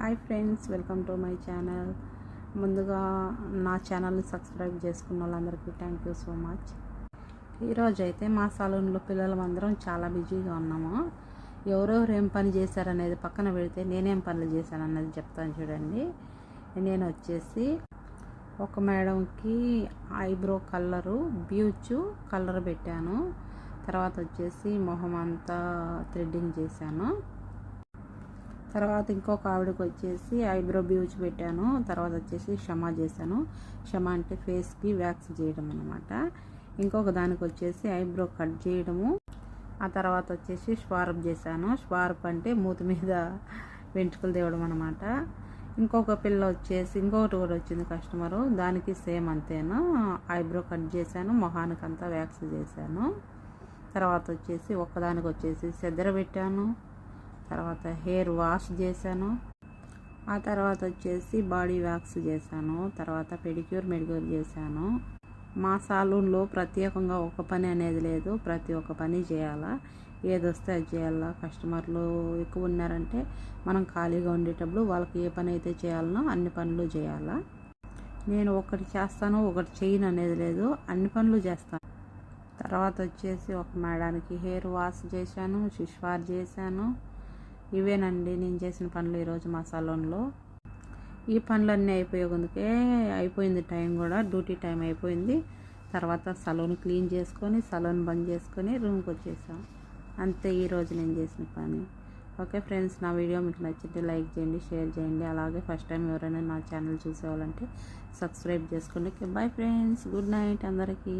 Hi friends, welcome to my channel. ముందుగా నా ఛానల్ని సబ్స్క్రైబ్ చేసుకున్న వాళ్ళందరికీ థ్యాంక్ యూ సో మచ్. ఈరోజు అయితే మా సలూన్లో పిల్లలందరం చాలా బిజీగా ఉన్నాము. ఎవరెవరు ఏం పని చేశారనేది పక్కన పెడితే నేనేం పనులు చేశాను అన్నది చెప్తాను చూడండి. నేను వచ్చేసి ఒక మేడంకి ఐబ్రో కలరు బ్యూచ్ కలర్ పెట్టాను. తర్వాత వచ్చేసి మొహం అంతా థ్రెడ్డింగ్ చేశాను. తర్వాత ఇంకొక ఆవిడకి వచ్చేసి ఐబ్రో బ్యూచ్ పెట్టాను. తర్వాత వచ్చేసి షమా చేశాను. షమా అంటే ఫేస్కి వ్యాక్స్ చేయడం అనమాట. ఇంకొక దానికి వచ్చేసి ఐబ్రో కట్ చేయడము. ఆ తర్వాత వచ్చేసి స్వార్ప్ చేశాను. స్వార్ప్ అంటే మూతి మీద వెంట్రుకలు తేవడం అనమాట. ఇంకొక పిల్ల వచ్చేసి ఇంకొకటి కూడా వచ్చింది కస్టమరు, దానికి సేమ్ అంతేను. ఐబ్రో కట్ చేశాను, మొహానికి అంతా వ్యాక్స్ చేశాను. తర్వాత వచ్చేసి ఒక్కదానికి వచ్చేసి సెద్దర పెట్టాను. తర్వాత హెయిర్ వాష్ చేశాను. ఆ తర్వాత వచ్చేసి బాడీ వ్యాక్స్ చేశాను. తర్వాత పెడిక్యూర్ మెడిక్యూర్ చేశాను. మా సాలూన్లో ప్రత్యేకంగా ఒక పని అనేది లేదు, ప్రతి ఒక్క పని చేయాలా, ఏదొస్తే అది చేయాలా. కస్టమర్లు ఎక్కువ ఉన్నారంటే మనం ఖాళీగా ఉండేటప్పుడు వాళ్ళకి ఏ పని అయితే చేయాలనో అన్ని పనులు చేయాలా. నేను ఒకటి చేస్తాను ఒకటి చేయను అనేది లేదు, అన్ని పనులు చేస్తాను. తర్వాత వచ్చేసి ఒక మేడానికి హెయిర్ వాష్ చేశాను, షిష్వార్ చేశాను. ఇవేనండి నేను చేసిన పనులు ఈరోజు మా సలూన్లో. ఈ పనులన్నీ అయిపోయేందుకే అయిపోయింది, టైం కూడా డ్యూటీ టైం అయిపోయింది. తర్వాత సలూన్ క్లీన్ చేసుకొని సలూన్ బంద్ చేసుకొని రూమ్కి వచ్చేసాం. అంతే ఈరోజు నేను చేసిన పని. ఓకే ఫ్రెండ్స్, నా వీడియో మీకు నచ్చితే లైక్ చేయండి, షేర్ చేయండి. అలాగే ఫస్ట్ టైం ఎవరైనా నా ఛానల్ చూసేవాళ్ళంటే సబ్స్క్రైబ్ చేసుకోండి. బాయ్ ఫ్రెండ్స్, గుడ్ నైట్ అందరికీ.